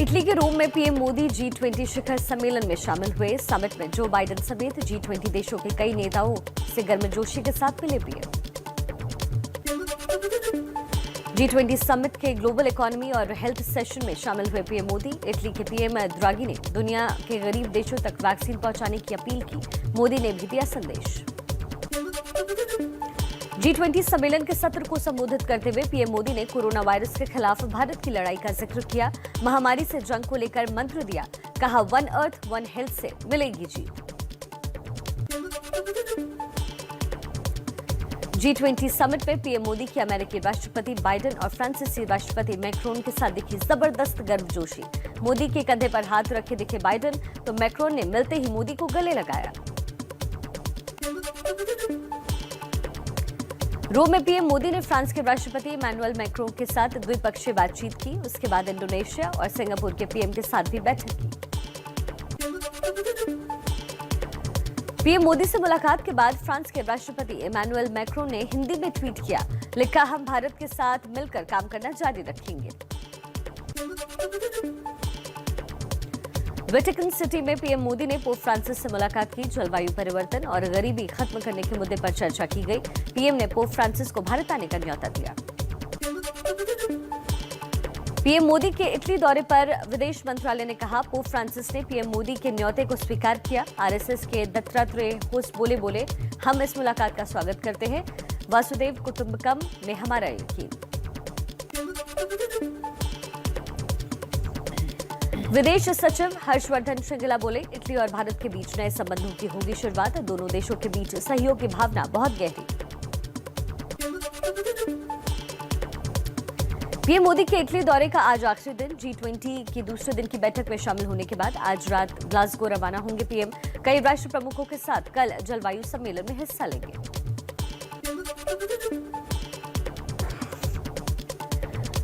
Italy के रोम में PM Modi G20 शिखर सम्मेलन में शामिल हुए। समिट में जो बाइडेन समेत G20 देशों के कई नेताओं से गर्मजोशी के साथ मिले पीएम। G20 समिट के ग्लोबल इकोनॉमी और हेल्थ सेशन में शामिल हुए पीएम मोदी। इटली के पीएम द्रागी ने दुनिया के गरीब देशों तक वैक्सीन पहुंचाने की अपील की। मोदी ने भी दिया संदेश। G20 सम्मेलन के सत्र को संबोधित करते हुए पीएम मोदी ने कोरोना वायरस के खिलाफ भारत की लड़ाई का जिक्र किया। महामारी से जंग को लेकर मंत्र दिया। कहा, वन अर्थ वन हेल्थ से मिलेगी जीत। G20 समिट में पीएम मोदी की अमेरिकी राष्ट्रपति बाइडेन और फ्रांसीसी राष्ट्रपति मैक्रोन के साथ दिखी जबरदस्त गर्मजोशी। मोदी के कंधे पर हाथ रखे दिखे बाइडेन तो मैक्रोन ने मिलते ही मोदी को गले लगाया। रोम में पीएम मोदी ने फ्रांस के राष्ट्रपति इमैनुअल मैक्रोन के साथ द्विपक्षीय बातचीत की। उसके बाद इंडोनेशिया और सिंगापुर के पीएम के साथ भी बैठक की। पीएम मोदी से मुलाकात के बाद फ्रांस के राष्ट्रपति इमैनुअल मैक्रोन ने हिंदी में ट्वीट किया, लिखा, हम भारत के साथ मिलकर काम करना जारी रखेंगे। वेटिकन सिटी में पीएम मोदी ने पोप फ्रांसिस से मुलाकात की। जलवायु परिवर्तन और गरीबी खत्म करने के मुद्दे पर चर्चा की गई। पीएम ने पोप फ्रांसिस को भारत आने का न्योता दिया। पीएम मोदी के इटली दौरे पर विदेश मंत्रालय ने कहा, पोप फ्रांसिस ने पीएम मोदी के न्योते को स्वीकार किया। आरएसएस के दत्तात्रेय होस्ट बोले हम इस मुलाकात का स्वागत करते हैं। वासुदेव कुटुंबकम में हमारा यकीन। विदेश सचिव हर्षवर्धन श्रृंगला बोले, इटली और भारत के बीच नए संबंधों की होगी शुरुआत। दोनों देशों के बीच सहयोग की भावना बहुत गहरी। पीएम मोदी के इटली दौरे का आज आखिरी दिन। G20 की दूसरे दिन की बैठक में शामिल होने के बाद आज रात ग्लासगो रवाना होंगे पीएम। कई राष्ट्र प्रमुखों के साथ कल जलवायु सम्मेलन में हिस्सा लेंगे।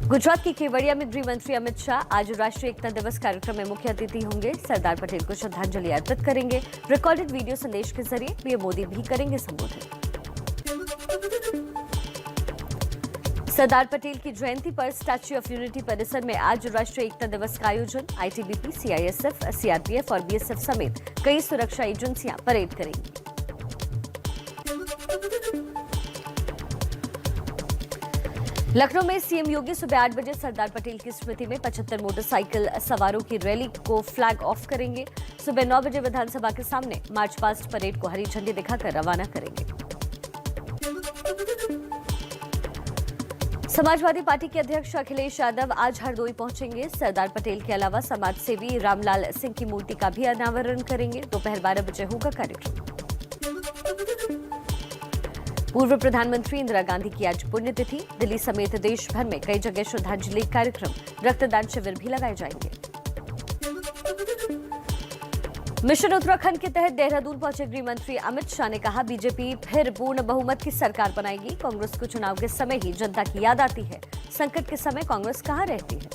गुजरात की केवड़िया में गृह मंत्री अमित शाह आज राष्ट्रीय एकता दिवस कार्यक्रम में मुख्य अतिथि होंगे। सरदार पटेल को श्रद्धांजलि अर्पित करेंगे। रिकॉर्डेड वीडियो संदेश के जरिए पीएम मोदी भी करेंगे संबोधित। सरदार पटेल की जयंती पर स्टैच्यू ऑफ यूनिटी परिसर में आज राष्ट्रीय एकता दिवस का आयोजन। आईटीबीपी, सीआईएसएफ, सीआरपीएफ और बीएसएफ समेत कई सुरक्षा एजेंसियां परेड करेंगी। लखनऊ में सीएम योगी सुबह 8 बजे सरदार पटेल की स्मृति में 75 मोटरसाइकिल सवारों की रैली को फ्लैग ऑफ करेंगे। सुबह 9 बजे विधानसभा के सामने मार्च पास्ट परेड को हरी झंडी दिखाकर रवाना करेंगे। समाजवादी पार्टी के अध्यक्ष अखिलेश यादव आज हरदोई पहुंचेंगे। सरदार पटेल के अलावा समाज सेवी रामलाल सिंह की मूर्ति का भी अनावरण करेंगे। दोपहर 12 बजे होगा कार्यक्रम। पूर्व प्रधानमंत्री इंदिरा गांधी की आज पुण्यतिथि। दिल्ली समेत देश भर में कई जगह श्रद्धांजलि कार्यक्रम, रक्तदान शिविर भी लगाए जाएंगे। मिशन उत्तराखंड के तहत देहरादून पहुंचे गृह मंत्री अमित शाह ने कहा, बीजेपी फिर पूर्ण बहुमत की सरकार बनाएगी। कांग्रेस को चुनाव के समय ही जनता की याद आती है। संकट के समय कांग्रेस कहां रहती है।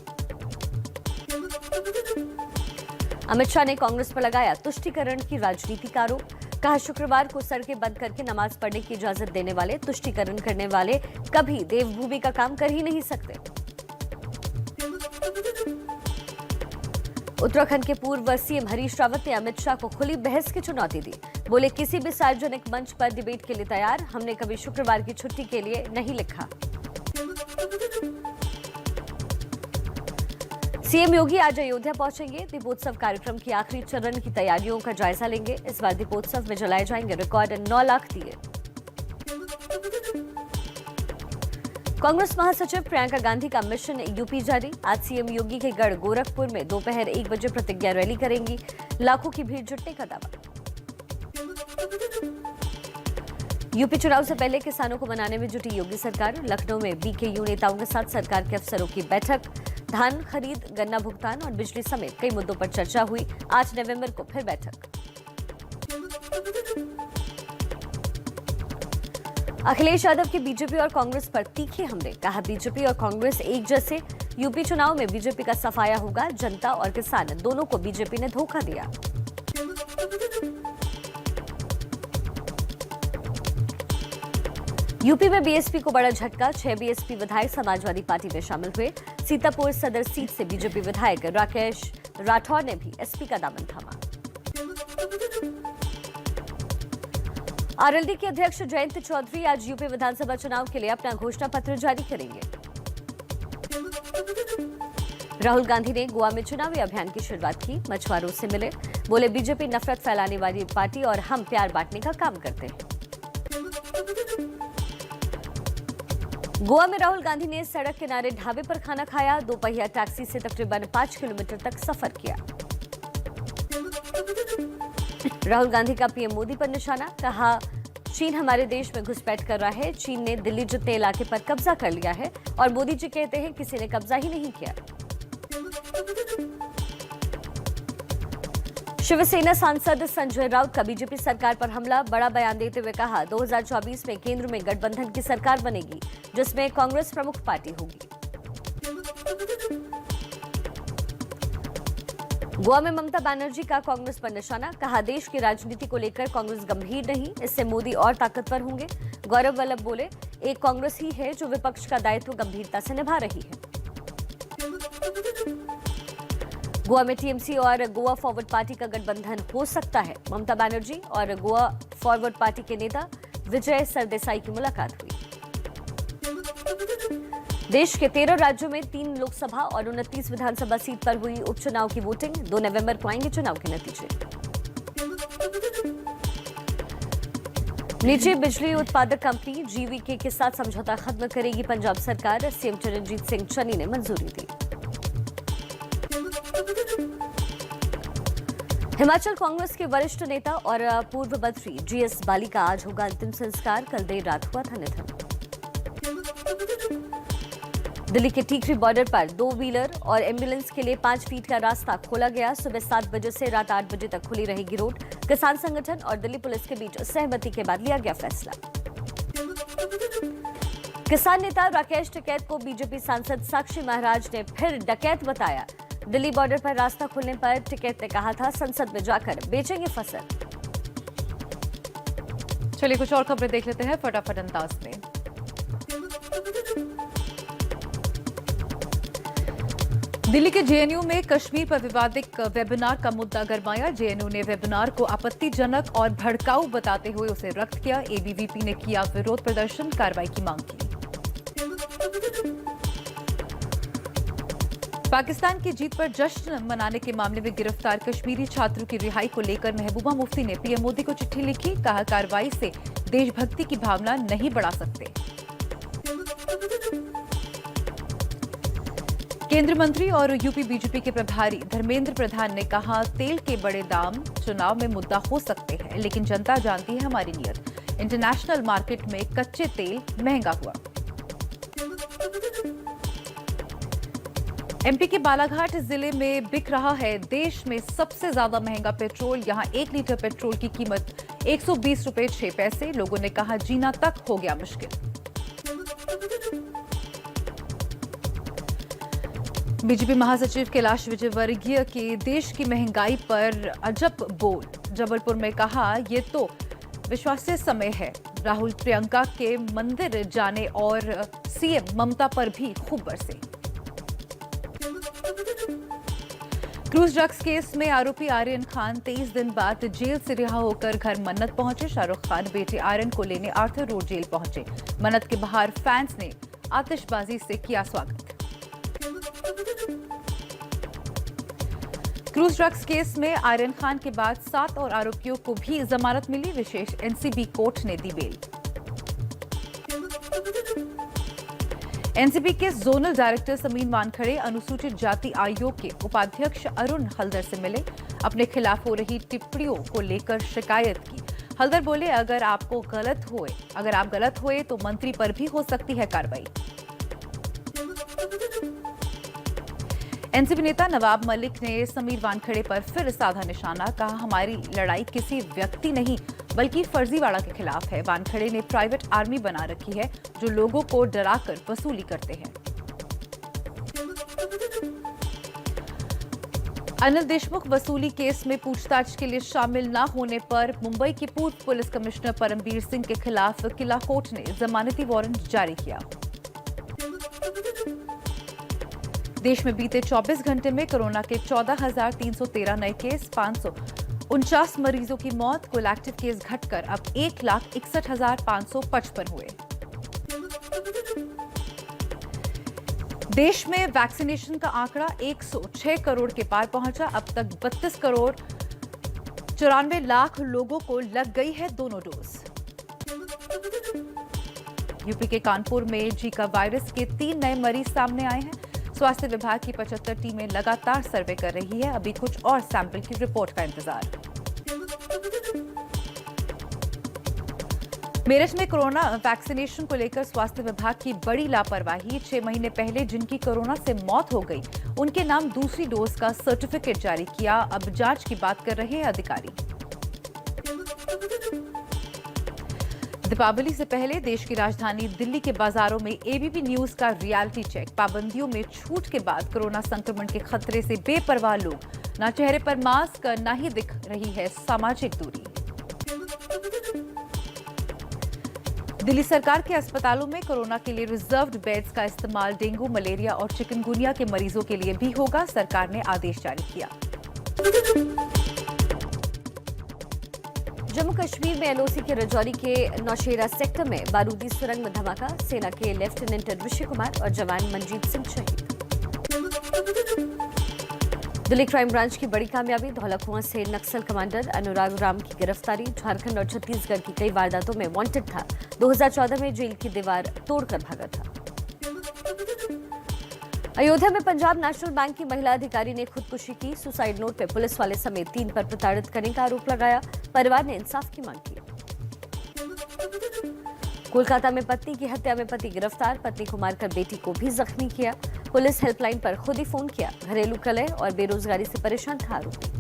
अमित शाह ने कांग्रेस पर लगाया तुष्टीकरण की राजनीति का आरोप। कहा, शुक्रवार को सड़कें बंद करके नमाज पढ़ने की इजाजत देने वाले, तुष्टीकरण करने वाले कभी देवभूमि का काम कर ही नहीं सकते। उत्तराखंड के पूर्व सीएम हरीश रावत ने अमित शाह को खुली बहस की चुनौती दी। बोले, किसी भी सार्वजनिक मंच पर डिबेट के लिए तैयार। हमने कभी शुक्रवार की छुट्टी के लिए नहीं लिखा। सीएम योगी आज अयोध्या पहुंचेंगे। दीपोत्सव कार्यक्रम की आखिरी चरण की तैयारियों का जायजा लेंगे। इस बार दीपोत्सव में जलाए जाएंगे रिकॉर्ड 9 लाख दिए। कांग्रेस महासचिव प्रियंका गांधी का मिशन यूपी जारी। आज सीएम योगी के गढ़ गोरखपुर में दोपहर 1 बजे प्रतिज्ञा रैली करेंगी। लाखों की भीड़ जुटने का दावा। यूपी चुनाव से पहले किसानों को मनाने में जुटी योगी सरकार। लखनऊ में बीकेयू नेताओं के साथ सरकार के अफसरों की बैठक। धान खरीद, गन्ना भुगतान और बिजली समेत कई मुद्दों पर चर्चा हुई। 8 नवंबर को फिर बैठक। अखिलेश यादव के बीजेपी और कांग्रेस पर तीखे हमले। कहा, बीजेपी और कांग्रेस एक जैसे। यूपी चुनाव में बीजेपी का सफाया होगा। जनता और किसान दोनों को बीजेपी ने धोखा दिया। यूपी में बीएसपी को बड़ा झटका, 6 बीएसपी विधायक समाजवादी पार्टी में शामिल हुए। सीतापुर सदर सीट से बीजेपी विधायक राकेश राठौर ने भी एसपी का दामन थामा। आरएलडी के अध्यक्ष जयंत चौधरी आज यूपी विधानसभा चुनाव के लिए अपना घोषणा पत्र जारी करेंगे। राहुल गांधी ने गोवा में चुनावी अभियान की शुरुआत की, मछुआरों से मिले, बोले बीजेपी नफरत फैलाने वाली पार्टी और हम प्यार बांटने का काम करते हैं। गोवा में राहुल गांधी ने सड़क किनारे ढाबे पर खाना खाया, दोपहिया टैक्सी से तकरीबन 5 किलोमीटर तक सफर किया। राहुल गांधी का पीएम मोदी पर निशाना, कहा चीन हमारे देश में घुसपैठ कर रहा है, चीन ने दिल्ली जितने इलाके पर कब्जा कर लिया है और मोदी जी कहते हैं किसी ने कब्जा ही नहीं किया। शिवसेना सांसद संजय राउत का बीजेपी सरकार पर हमला, बड़ा बयान देते हुए कहा 2024 में केंद्र में गठबंधन की सरकार बनेगी जिसमें कांग्रेस प्रमुख पार्टी होगी। गोवा में ममता बनर्जी का कांग्रेस पर निशाना, कहा देश की राजनीति को लेकर कांग्रेस गंभीर नहीं, इससे मोदी और ताकतवर होंगे। गौरव वल्लभ बोले एक कांग्रेस ही है जो विपक्ष का दायित्व गंभीरता से निभा रही है। गोवा में टीएमसी और गोवा फॉरवर्ड पार्टी का गठबंधन हो सकता है, ममता बनर्जी और गोवा फॉरवर्ड पार्टी के नेता विजय सरदेसाई की मुलाकात हुई। देश के 13 राज्यों में 3 लोकसभा और 29 विधानसभा सीट पर हुई उपचुनाव की वोटिंग, 2 नवंबर को आएंगे चुनाव के नतीजे। निजी बिजली उत्पादक कंपनी जीवीके के साथ समझौता खत्म करेगी पंजाब सरकार, सीएम चरणजीत सिंह चन्नी ने मंजूरी दी। हिमाचल कांग्रेस के वरिष्ठ नेता और पूर्व मंत्री जीएस बाली का आज होगा अंतिम संस्कार, कल देर रात हुआ था निधन। दिल्ली के टीकरी बॉर्डर पर 2 व्हीलर और एम्बुलेंस के लिए 5 फीट का रास्ता खोला गया, सुबह 7 बजे से रात 8 बजे तक खुली रहेगी रोड। किसान संगठन और दिल्ली पुलिस के बीच सहमति के बाद लिया गया फैसला। किसान नेता राकेश टिकैत को बीजेपी सांसद साक्षी महाराज ने फिर डकैत बताया। दिल्ली बॉर्डर पर रास्ता खुलने पर टिकैत ने कहा था संसद में जाकर बेचेंगे फसल। चलिए कुछ और खबरें देख लेते हैं फटाफट अंदाज में। दिल्ली के जेएनयू में कश्मीर पर विवादित वेबिनार का मुद्दा गरमाया। जेएनयू ने वेबिनार को आपत्तिजनक और भड़काऊ बताते हुए उसे रद्द किया। एबीवीपी ने किया विरोध प्रदर्शन, कार्रवाई की मांग की। पाकिस्तान की जीत पर जश्न मनाने के मामले में गिरफ्तार कश्मीरी छात्रों की रिहाई को लेकर महबूबा मुफ्ती ने पीएम मोदी को चिट्ठी लिखी, कहा कार्रवाई से देशभक्ति की भावना नहीं बढ़ा सकते। केंद्रीय मंत्री और यूपी बीजेपी के प्रभारी धर्मेंद्र प्रधान ने कहा तेल के बड़े दाम चुनाव में मुद्दा हो सकते हैं, लेकिन जनता जानती है हमारी नीयत। इंटरनेशनल मार्केट में कच्चे तेल महंगा हुआ। एमपी के बालाघाट जिले में बिक रहा है देश में सबसे ज्यादा महंगा पेट्रोल। यहां 1 लीटर पेट्रोल की कीमत 120 रुपए 6 पैसे। लोगों ने कहा जीना तक हो गया मुश्किल। बीजेपी महासचिव कैलाश विजयवर्गीय के देश की महंगाई पर अजब बोल। जबलपुर में कहा ये तो विश्वास्य समय है। राहुल प्रियंका के मंदिर जाने और सीएम ममता पर भी खूब बरसे। क्रूज ड्रग्स केस में आरोपी आर्यन खान 23 दिन बाद जेल से रिहा होकर घर मन्नत पहुंचे। शाहरुख खान बेटे आर्यन को लेने आर्थर रोड जेल पहुंचे। मन्नत के बाहर फैंस ने आतिशबाजी से किया स्वागत। क्रूज ड्रग्स केस में आर्यन खान के बाद 7 और आरोपियों को भी जमानत मिली। विशेष एनसीबी कोर्ट ने दी बेल। एनसीबी के जोनल डायरेक्टर समीन वानखड़े अनुसूचित जाति आयोग के उपाध्यक्ष अरुण हल्दर से मिले। अपने खिलाफ हो रही टिप्पणियों को लेकर शिकायत की। हल्दर बोले अगर आप गलत हुए तो मंत्री पर भी हो सकती है कार्रवाई। एनसीपी नेता नवाब मलिक ने समीर वानखड़े पर फिर साधा निशाना, कहा हमारी लड़ाई किसी व्यक्ति नहीं बल्कि फर्जीवाड़ा के खिलाफ है। वानखड़े ने प्राइवेट आर्मी बना रखी है जो लोगों को डराकर वसूली करते हैं। अनिल देशमुख वसूली केस में पूछताछ के लिए शामिल न होने पर मुंबई के पूर्व पुलिस कमिश्नर परमवीर सिंह के खिलाफ किला कोर्ट ने जमानती वारंट जारी किया। देश में बीते 24 घंटे में कोरोना के 14,313 नए केस, 549 मरीजों की मौत, कुल एक्टिव केस घटकर अब 1,61,555 हुए। देश में वैक्सीनेशन का आंकड़ा 106 करोड़ के पार पहुंचा। अब तक 32 करोड़ 94 लाख लोगों को लग गई है दोनों डोज। यूपी के कानपुर में जीका वायरस के 3 नए मरीज सामने आए हैं। स्वास्थ्य विभाग की 75 टीमें लगातार सर्वे कर रही है। अभी कुछ और सैंपल की रिपोर्ट का इंतजार। मेरठ में कोरोना वैक्सीनेशन को लेकर स्वास्थ्य विभाग की बड़ी लापरवाही। 6 महीने पहले जिनकी कोरोना से मौत हो गई, उनके नाम दूसरी डोज का सर्टिफिकेट जारी किया। अब जांच की बात कर रहे हैं अधिकारी। दीपावली से पहले देश की राजधानी दिल्ली के बाजारों में एबीपी न्यूज का रियलिटी चेक। पाबंदियों में छूट के बाद कोरोना संक्रमण के खतरे से बेपरवाह लोग, न चेहरे पर मास्क, न ही दिख रही है सामाजिक दूरी। दिल्ली सरकार के अस्पतालों में कोरोना के लिए रिजर्व्ड बेड्स का इस्तेमाल डेंगू, मलेरिया और चिकनगुनिया के मरीजों के लिए भी होगा। सरकार ने आदेश जारी किया। जम्मू कश्मीर में एलओसी के रजौरी के नौशेरा सेक्टर में बारूदी सुरंग में धमाका, सेना के लेफ्टिनेंट ऋषि कुमार और जवान मंजीत सिंह शहीद। दिल्ली क्राइम ब्रांच की बड़ी कामयाबी, धौला कुआं से नक्सल कमांडर अनुराग राम की गिरफ्तारी। झारखंड और छत्तीसगढ़ की कई वारदातों में वांटेड था। 2014 में जेल की दीवार तोड़कर भागा था। अयोध्या में पंजाब नेशनल बैंक की महिला अधिकारी ने खुदकुशी की। सुसाइड नोट पे पुलिस वाले समेत 3 पर प्रताड़ित करने का आरोप लगाया। परिवार ने इंसाफ की मांग की। कोलकाता में पत्नी की हत्या में पति गिरफ्तार, पत्नी को मारकर बेटी को भी जख्मी किया। पुलिस हेल्पलाइन पर खुद ही फोन किया। घरेलू कलह और बेरोजगारी से परेशान था आरोपी।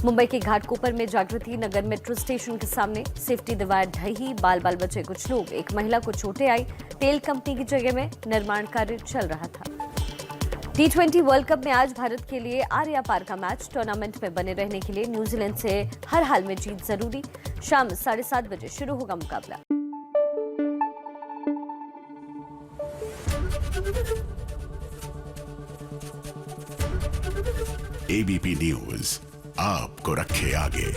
मुंबई के घाटकोपर में जागृति नगर मेट्रो स्टेशन के सामने सेफ्टी दीवार ढही, बाल बाल बचे कुछ लोग। एक महिला को चोटें आई। तेल कंपनी की जगह में निर्माण कार्य चल रहा था। T20 वर्ल्ड कप में आज भारत के लिए आर्या पार का मैच। टूर्नामेंट में बने रहने के लिए न्यूजीलैंड से हर हाल में जीत जरूरी। शाम 7:30 बजे शुरू होगा मुकाबला। एबीपी न्यूज आपको रखे आगे।